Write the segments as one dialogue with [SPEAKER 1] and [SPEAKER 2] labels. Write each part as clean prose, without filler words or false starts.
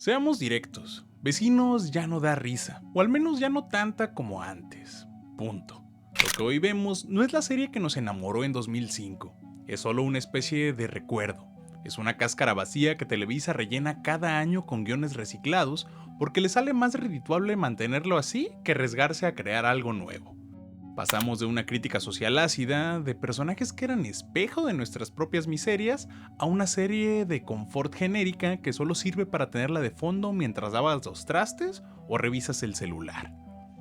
[SPEAKER 1] Seamos directos, Vecinos ya no da risa, o al menos ya no tanta como antes. Punto. Lo que hoy vemos no es la serie que nos enamoró en 2005, es solo una especie de recuerdo. Es una cáscara vacía que Televisa rellena cada año con guiones reciclados porque le sale más redituable mantenerlo así que arriesgarse a crear algo nuevo. Pasamos de una crítica social ácida, de personajes que eran espejo de nuestras propias miserias, a una serie de confort genérica que solo sirve para tenerla de fondo mientras lavas los trastes o revisas el celular.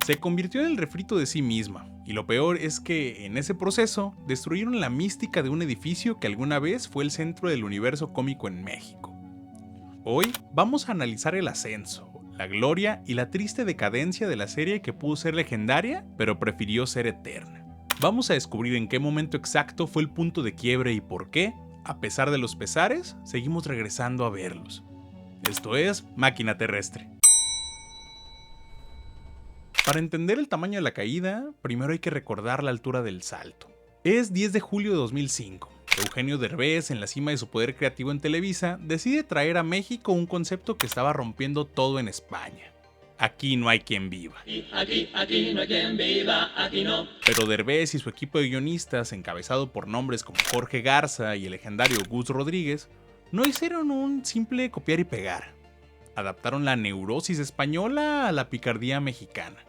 [SPEAKER 1] Se convirtió en el refrito de sí misma, y lo peor es que en ese proceso destruyeron la mística de un edificio que alguna vez fue el centro del universo cómico en México. Hoy vamos a analizar el ascenso, la gloria y la triste decadencia de la serie que pudo ser legendaria, pero prefirió ser eterna. Vamos a descubrir en qué momento exacto fue el punto de quiebre y por qué, a pesar de los pesares, seguimos regresando a verlos. Esto es Máquina Terrestre. Para entender el tamaño de la caída, primero hay que recordar la altura del salto. Es 10 de julio de 2005. Eugenio Derbez, en la cima de su poder creativo en Televisa, decide traer a México un concepto que estaba rompiendo todo en España. Aquí no hay quien viva.
[SPEAKER 2] Aquí no hay quien viva, aquí no.
[SPEAKER 1] Pero Derbez y su equipo de guionistas, encabezado por nombres como Jorge Garza y el legendario Gus Rodríguez, no hicieron un simple copiar y pegar. Adaptaron la neurosis española a la picardía mexicana.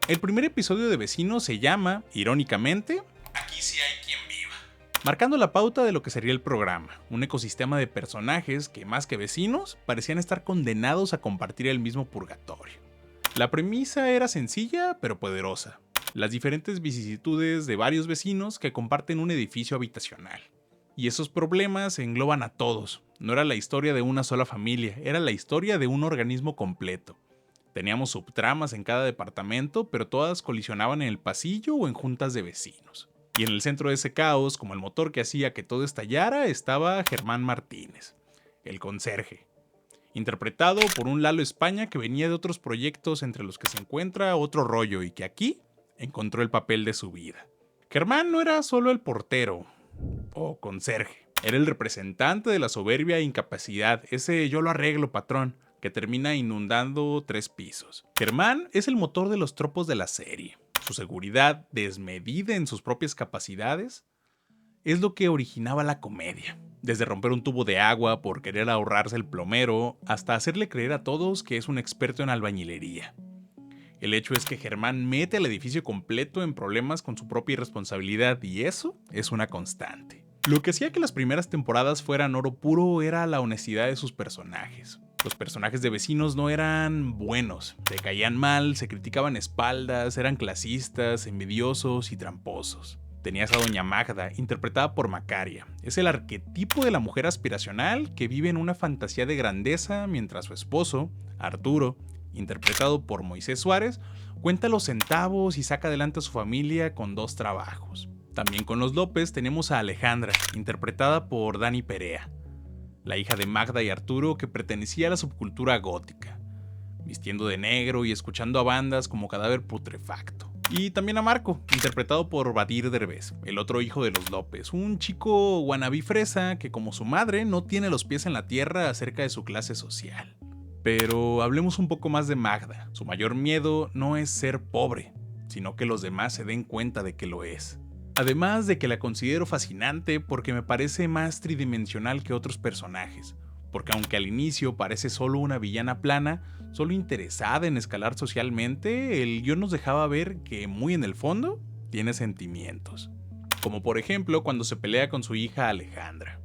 [SPEAKER 1] El primer episodio de Vecinos se llama, irónicamente, Aquí sí hay quien viva, marcando la pauta de lo que sería el programa, un ecosistema de personajes que, más que vecinos, parecían estar condenados a compartir el mismo purgatorio. La premisa era sencilla pero poderosa, las diferentes vicisitudes de varios vecinos que comparten un edificio habitacional. Y esos problemas engloban a todos, no era la historia de una sola familia, era la historia de un organismo completo. Teníamos subtramas en cada departamento, pero todas colisionaban en el pasillo o en juntas de vecinos. Y en el centro de ese caos, como el motor que hacía que todo estallara, estaba Germán Martínez, el conserje. Interpretado por un Lalo España que venía de otros proyectos entre los que se encuentra Otro Rollo y que aquí encontró el papel de su vida. Germán no era solo el portero o conserje, era el representante de la soberbia e incapacidad, ese yo lo arreglo patrón, que termina inundando 3 pisos. Germán es el motor de los tropos de la serie. Su seguridad, desmedida en sus propias capacidades, es lo que originaba la comedia. Desde romper un tubo de agua por querer ahorrarse el plomero, hasta hacerle creer a todos que es un experto en albañilería. El hecho es que Germán mete al edificio completo en problemas con su propia irresponsabilidad y eso es una constante. Lo que hacía que las primeras temporadas fueran oro puro era la honestidad de sus personajes. Los personajes de vecinos no eran buenos, se caían mal, se criticaban espaldas, eran clasistas, envidiosos y tramposos. Tenías a Doña Magda, interpretada por Macaria. Es el arquetipo de la mujer aspiracional que vive en una fantasía de grandeza mientras su esposo, Arturo, interpretado por Moisés Suárez, cuenta los centavos y saca adelante a su familia con 2 trabajos. También con los López tenemos a Alejandra, interpretada por Dani Perea, la hija de Magda y Arturo que pertenecía a la subcultura gótica, vistiendo de negro y escuchando a bandas como Cadáver Putrefacto. Y también a Marco, interpretado por Badir Derbez, el otro hijo de los López, un chico wannabe fresa que como su madre no tiene los pies en la tierra acerca de su clase social. Pero hablemos un poco más de Magda. Su mayor miedo no es ser pobre, sino que los demás se den cuenta de que lo es. Además de que la considero fascinante porque me parece más tridimensional que otros personajes, porque aunque al inicio parece solo una villana plana, solo interesada en escalar socialmente, el guión nos dejaba ver que muy en el fondo tiene sentimientos. Como por ejemplo cuando se pelea con su hija Alejandra.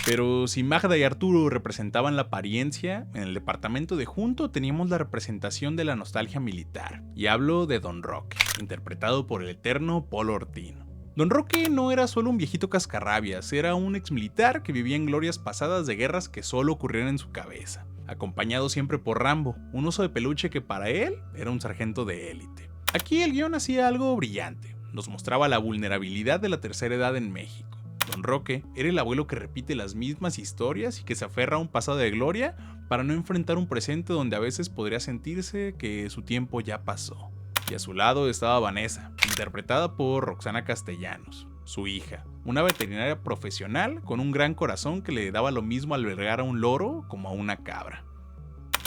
[SPEAKER 1] Pero si Magda y Arturo representaban la apariencia, en el departamento de junto teníamos la representación de la nostalgia militar, y hablo de Don Roque, interpretado por el eterno Polo Ortín. Don Roque no era solo un viejito cascarrabias, era un exmilitar que vivía en glorias pasadas de guerras que solo ocurrían en su cabeza, acompañado siempre por Rambo, un oso de peluche que para él era un sargento de élite. Aquí el guión hacía algo brillante, nos mostraba la vulnerabilidad de la tercera edad en México. Don Roque era el abuelo que repite las mismas historias y que se aferra a un pasado de gloria para no enfrentar un presente donde a veces podría sentirse que su tiempo ya pasó. Y a su lado estaba Vanessa, interpretada por Roxana Castellanos, su hija, una veterinaria profesional con un gran corazón que le daba lo mismo albergar a un loro como a una cabra.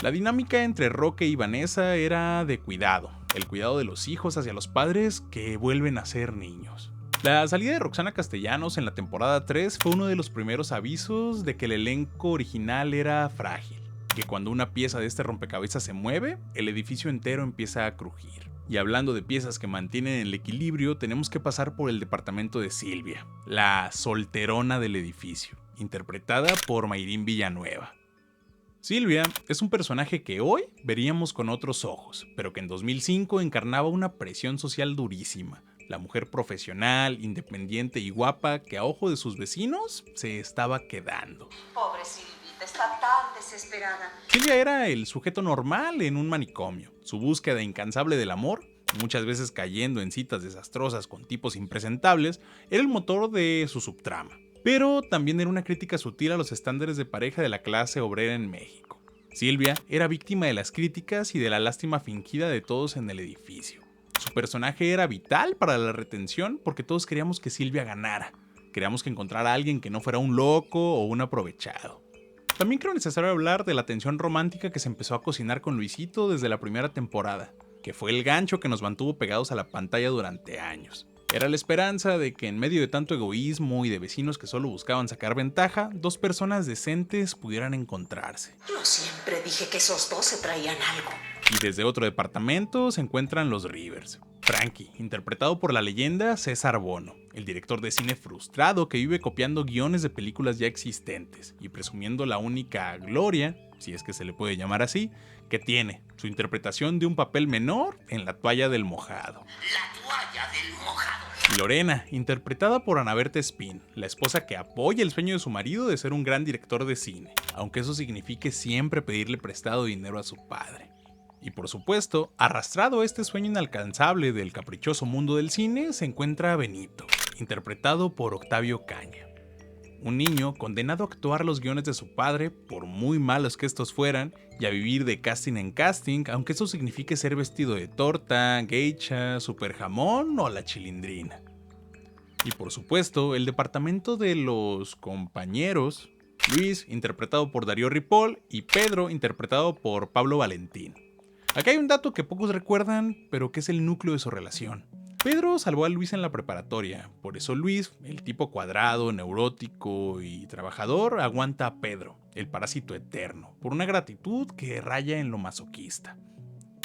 [SPEAKER 1] La dinámica entre Roque y Vanessa era de cuidado, el cuidado de los hijos hacia los padres que vuelven a ser niños. La salida de Roxana Castellanos en la temporada 3 fue uno de los primeros avisos de que el elenco original era frágil, que cuando una pieza de este rompecabezas se mueve, el edificio entero empieza a crujir. Y hablando de piezas que mantienen el equilibrio, tenemos que pasar por el departamento de Silvia, la solterona del edificio, interpretada por Mayrín Villanueva. Silvia es un personaje que hoy veríamos con otros ojos, pero que en 2005 encarnaba una presión social durísima. La mujer profesional, independiente y guapa que a ojo de sus vecinos se estaba quedando.
[SPEAKER 3] Pobre Silvita, está tan desesperada.
[SPEAKER 1] Silvia era el sujeto normal en un manicomio. Su búsqueda incansable del amor, muchas veces cayendo en citas desastrosas con tipos impresentables, era el motor de su subtrama. Pero también era una crítica sutil a los estándares de pareja de la clase obrera en México. Silvia era víctima de las críticas y de la lástima fingida de todos en el edificio. Su personaje era vital para la retención porque todos queríamos que Silvia ganara. Queríamos que encontrara a alguien que no fuera un loco o un aprovechado. También creo necesario hablar de la tensión romántica que se empezó a cocinar con Luisito desde la primera temporada, que fue el gancho que nos mantuvo pegados a la pantalla durante años. Era la esperanza de que en medio de tanto egoísmo y de vecinos que solo buscaban sacar ventaja, dos personas decentes pudieran encontrarse.
[SPEAKER 3] Yo siempre dije que esos dos se traían algo.
[SPEAKER 1] Y desde otro departamento se encuentran los Rivers. Frankie, interpretado por la leyenda César Bono, el director de cine frustrado que vive copiando guiones de películas ya existentes y presumiendo la única gloria, si es que se le puede llamar así, que tiene, su interpretación de un papel menor en La toalla del mojado.
[SPEAKER 3] La toalla del mojado.
[SPEAKER 1] Y Lorena, interpretada por Ana Berta Espín, la esposa que apoya el sueño de su marido de ser un gran director de cine, aunque eso signifique siempre pedirle prestado dinero a su padre. Y por supuesto, arrastrado a este sueño inalcanzable del caprichoso mundo del cine, se encuentra Benito, interpretado por Octavio Caña. Un niño condenado a actuar los guiones de su padre, por muy malos que estos fueran, y a vivir de casting en casting, aunque eso signifique ser vestido de torta, geisha, super jamón o la chilindrina. Y por supuesto, el departamento de los compañeros, Luis, interpretado por Darío Ripoll, y Pedro, interpretado por Pablo Valentín. Acá hay un dato que pocos recuerdan, pero que es el núcleo de su relación. Pedro salvó a Luis en la preparatoria, por eso Luis, el tipo cuadrado, neurótico y trabajador, aguanta a Pedro, el parásito eterno, por una gratitud que raya en lo masoquista.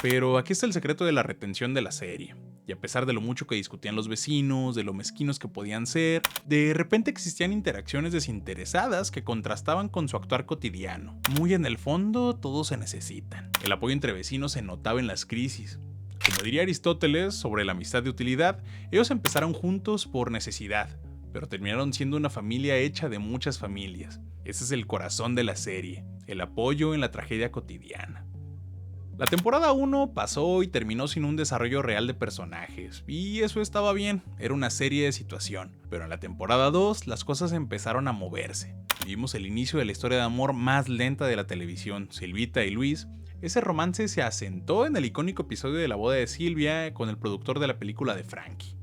[SPEAKER 1] Pero aquí está el secreto de la retención de la serie. Y a pesar de lo mucho que discutían los vecinos, de lo mezquinos que podían ser, de repente existían interacciones desinteresadas que contrastaban con su actuar cotidiano. Muy en el fondo, todos se necesitan. El apoyo entre vecinos se notaba en las crisis. Como diría Aristóteles sobre la amistad de utilidad, ellos empezaron juntos por necesidad, pero terminaron siendo una familia hecha de muchas familias. Ese es el corazón de la serie, el apoyo en la tragedia cotidiana. La temporada 1 pasó y terminó sin un desarrollo real de personajes, y eso estaba bien, era una serie de situación, pero en la temporada 2 las cosas empezaron a moverse. Vimos el inicio de la historia de amor más lenta de la televisión, Silvita y Luis. Ese romance se asentó en el icónico episodio de la boda de Silvia con el productor de la película de Frankie.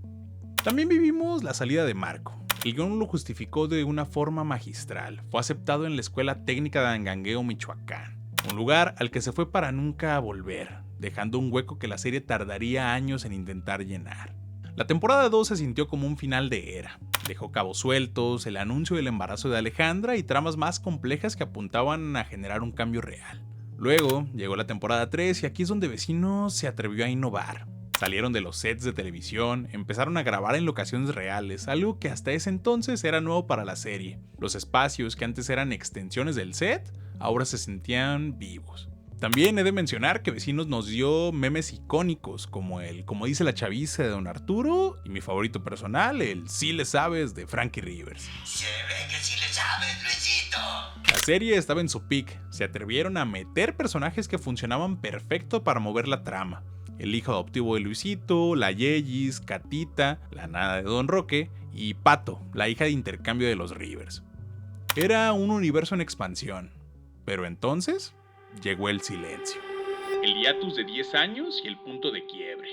[SPEAKER 1] También vivimos la salida de Marco. El guion lo justificó de una forma magistral, fue aceptado en la Escuela Técnica de Angangueo, Michoacán. Un lugar al que se fue para nunca volver, dejando un hueco que la serie tardaría años en intentar llenar. La temporada 2 se sintió como un final de era. Dejó cabos sueltos, el anuncio del embarazo de Alejandra y tramas más complejas que apuntaban a generar un cambio real. Luego llegó la temporada 3 y aquí es donde Vecinos se atrevió a innovar. Salieron de los sets de televisión, empezaron a grabar en locaciones reales, algo que hasta ese entonces era nuevo para la serie. Los espacios que antes eran extensiones del set, ahora se sentían vivos. También he de mencionar que Vecinos nos dio memes icónicos como el "como dice la chaviza" de Don Arturo y mi favorito personal, el "sí le sabes" de Frankie Rivers.
[SPEAKER 3] Se ve que sí le sabes, Luisito.
[SPEAKER 1] La serie estaba en su peak, se atrevieron a meter personajes que funcionaban perfecto para mover la trama. El hijo adoptivo de Luisito, la Yeyis, Catita, la nana de Don Roque y Pato, la hija de intercambio de los Rivers. Era un universo en expansión, pero entonces llegó el silencio. El hiatus de 10 años y el punto de quiebre.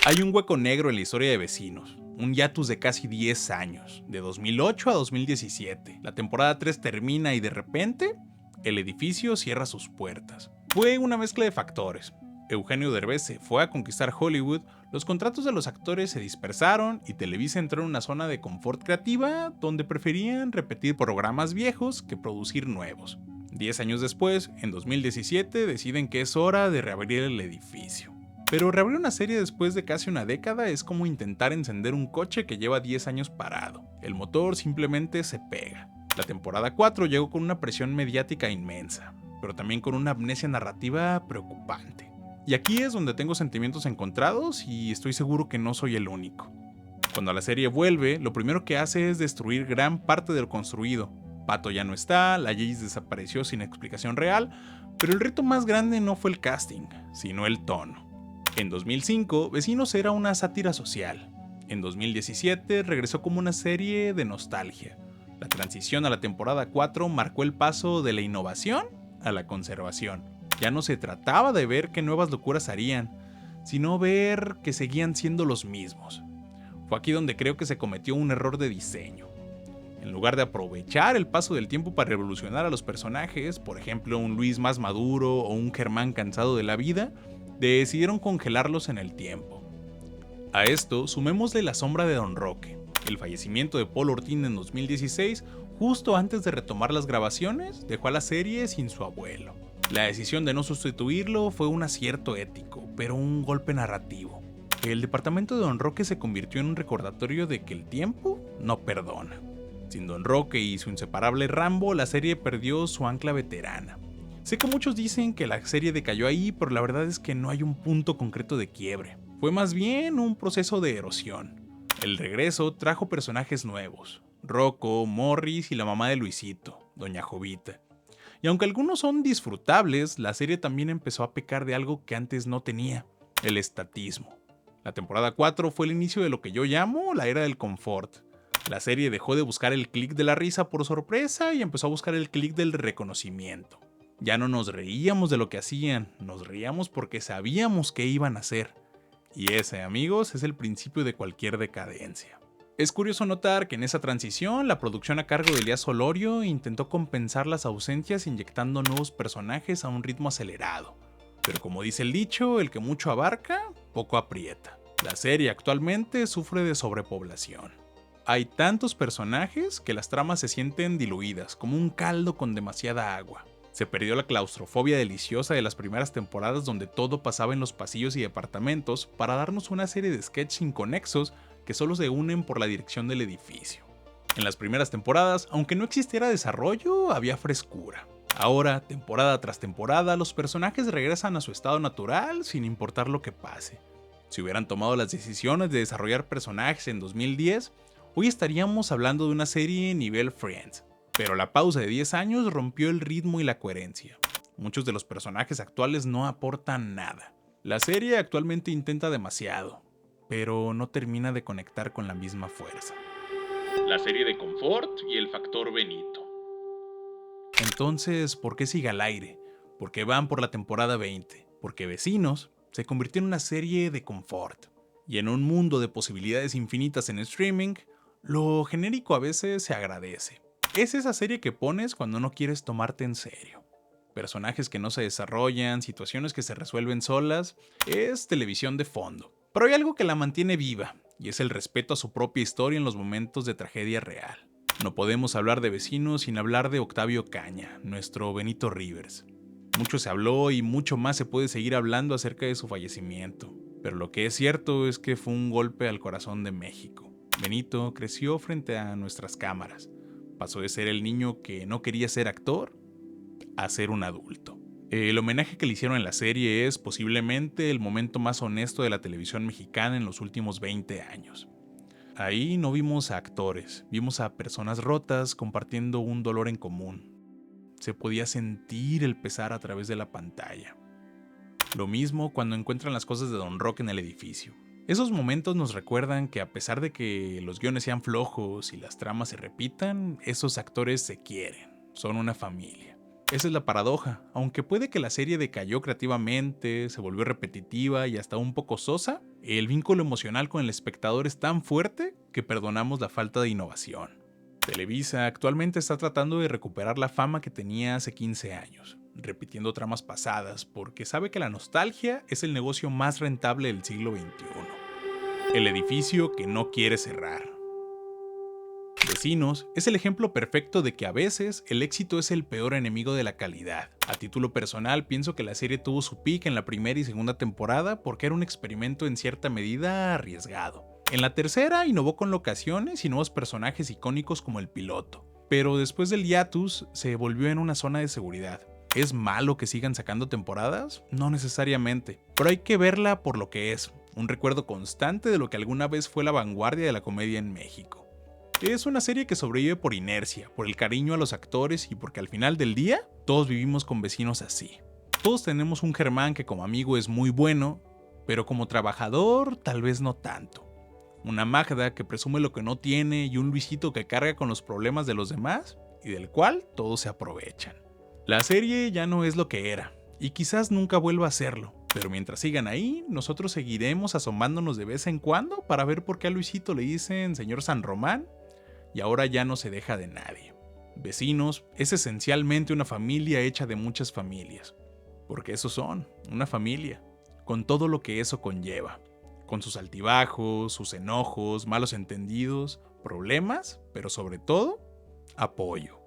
[SPEAKER 1] Hay un hueco negro en la historia de Vecinos, un hiatus de casi 10 años, de 2008 a 2017. La temporada 3 termina y de repente, el edificio cierra sus puertas. Fue una mezcla de factores. Eugenio Derbez se fue a conquistar Hollywood, los contratos de los actores se dispersaron y Televisa entró en una zona de confort creativa donde preferían repetir programas viejos que producir nuevos. 10 años después, en 2017, deciden que es hora de reabrir el edificio. Pero reabrir una serie después de casi una década es como intentar encender un coche que lleva 10 años parado. El motor simplemente se pega. La temporada 4 llegó con una presión mediática inmensa, pero también con una amnesia narrativa preocupante. Y aquí es donde tengo sentimientos encontrados y estoy seguro que no soy el único. Cuando la serie vuelve, lo primero que hace es destruir gran parte de lo construido. Pato ya no está, la Jace desapareció sin explicación real, pero el reto más grande no fue el casting, sino el tono. En 2005, Vecinos era una sátira social. En 2017 regresó como una serie de nostalgia. La transición a la temporada 4 marcó el paso de la innovación a la conservación. Ya no se trataba de ver qué nuevas locuras harían, sino ver que seguían siendo los mismos. Fue aquí donde creo que se cometió un error de diseño. En lugar de aprovechar el paso del tiempo para revolucionar a los personajes, por ejemplo un Luis más maduro o un Germán cansado de la vida, decidieron congelarlos en el tiempo. A esto sumémosle la sombra de Don Roque, el fallecimiento de Paul Ortín en 2016, justo antes de retomar las grabaciones, dejó a la serie sin su abuelo. La decisión de no sustituirlo fue un acierto ético, pero un golpe narrativo. El departamento de Don Roque se convirtió en un recordatorio de que el tiempo no perdona. Sin Don Roque y su inseparable Rambo, la serie perdió su ancla veterana. Sé que muchos dicen que la serie decayó ahí, pero la verdad es que no hay un punto concreto de quiebre. Fue más bien un proceso de erosión. El regreso trajo personajes nuevos: Rocco, Morris y la mamá de Luisito, Doña Jovita. Y aunque algunos son disfrutables, la serie también empezó a pecar de algo que antes no tenía: el estatismo. La temporada 4 fue el inicio de lo que yo llamo la era del confort. La serie dejó de buscar el clic de la risa por sorpresa y empezó a buscar el clic del reconocimiento. Ya no nos reíamos de lo que hacían, nos reíamos porque sabíamos qué iban a hacer. Y ese, amigos, es el principio de cualquier decadencia. Es curioso notar que en esa transición, la producción a cargo de Elías Solorio intentó compensar las ausencias inyectando nuevos personajes a un ritmo acelerado. Pero como dice el dicho, el que mucho abarca, poco aprieta. La serie actualmente sufre de sobrepoblación. Hay tantos personajes que las tramas se sienten diluidas, como un caldo con demasiada agua. Se perdió la claustrofobia deliciosa de las primeras temporadas donde todo pasaba en los pasillos y departamentos para darnos una serie de sketches inconexos que solo se unen por la dirección del edificio. En las primeras temporadas, aunque no existiera desarrollo, había frescura. Ahora, temporada tras temporada, los personajes regresan a su estado natural sin importar lo que pase. Si hubieran tomado las decisiones de desarrollar personajes en 2010, hoy estaríamos hablando de una serie nivel Friends. Pero la pausa de 10 años rompió el ritmo y la coherencia. Muchos de los personajes actuales no aportan nada. La serie actualmente intenta demasiado, pero no termina de conectar con la misma fuerza. La serie de confort y el factor Benito. Entonces, ¿por qué sigue al aire? ¿Por qué van por la temporada 20? Porque Vecinos se convirtió en una serie de confort. Y en un mundo de posibilidades infinitas en streaming, lo genérico a veces se agradece. Es esa serie que pones cuando no quieres tomarte en serio. Personajes que no se desarrollan, situaciones que se resuelven solas, es televisión de fondo. Pero hay algo que la mantiene viva, y es el respeto a su propia historia en los momentos de tragedia real. No podemos hablar de Vecinos sin hablar de Octavio Caña, nuestro Benito Rivers. Mucho se habló y mucho más se puede seguir hablando acerca de su fallecimiento, pero lo que es cierto es que fue un golpe al corazón de México. Benito creció frente a nuestras cámaras. Pasó de ser el niño que no quería ser actor a ser un adulto. El homenaje que le hicieron en la serie es posiblemente el momento más honesto de la televisión mexicana en los últimos 20 años. Ahí no vimos a actores, vimos a personas rotas compartiendo un dolor en común. Se podía sentir el pesar a través de la pantalla. Lo mismo cuando encuentran las cosas de Don Roque en el edificio. Esos momentos nos recuerdan que a pesar de que los guiones sean flojos y las tramas se repitan, esos actores se quieren, son una familia. Esa es la paradoja. Aunque puede que la serie decayó creativamente, se volvió repetitiva y hasta un poco sosa, el vínculo emocional con el espectador es tan fuerte que perdonamos la falta de innovación. Televisa actualmente está tratando de recuperar la fama que tenía hace 15 años, repitiendo tramas pasadas porque sabe que la nostalgia es el negocio más rentable del siglo XXI. El edificio que no quiere cerrar. Vecinos es el ejemplo perfecto de que a veces el éxito es el peor enemigo de la calidad. A título personal, pienso que la serie tuvo su pick en la primera y segunda temporada porque era un experimento en cierta medida arriesgado. En la tercera innovó con locaciones y nuevos personajes icónicos como el piloto, pero después del hiatus se volvió en una zona de seguridad. ¿Es malo que sigan sacando temporadas? No necesariamente, pero hay que verla por lo que es, un recuerdo constante de lo que alguna vez fue la vanguardia de la comedia en México. Es una serie que sobrevive por inercia, por el cariño a los actores y porque al final del día, todos vivimos con vecinos así. Todos tenemos un Germán que como amigo es muy bueno, pero como trabajador tal vez no tanto. Una Magda que presume lo que no tiene y un Luisito que carga con los problemas de los demás y del cual todos se aprovechan. La serie ya no es lo que era, y quizás nunca vuelva a serlo, pero mientras sigan ahí, nosotros seguiremos asomándonos de vez en cuando para ver por qué a Luisito le dicen señor San Román y ahora ya no se deja de nadie. Vecinos es esencialmente una familia hecha de muchas familias, porque esos son, una familia, con todo lo que eso conlleva, con sus altibajos, sus enojos, malos entendidos, problemas, pero sobre todo, apoyo.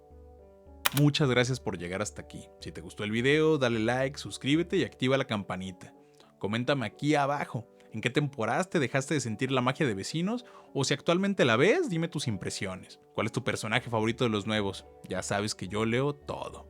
[SPEAKER 1] Muchas gracias por llegar hasta aquí. Si te gustó el video, dale like, suscríbete y activa la campanita. Coméntame aquí abajo. ¿En qué temporadas te dejaste de sentir la magia de Vecinos? O si actualmente la ves, dime tus impresiones. ¿Cuál es tu personaje favorito de los nuevos? Ya sabes que yo leo todo.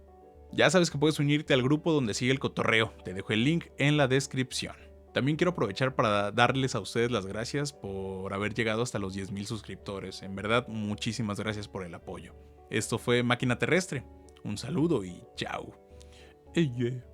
[SPEAKER 1] Ya sabes que puedes unirte al grupo donde sigue el cotorreo. Te dejo el link en la descripción. También quiero aprovechar para darles a ustedes las gracias por haber llegado hasta los 10,000 suscriptores. En verdad, muchísimas gracias por el apoyo. Esto fue Máquina Terrestre. Un saludo y chao. Yeah.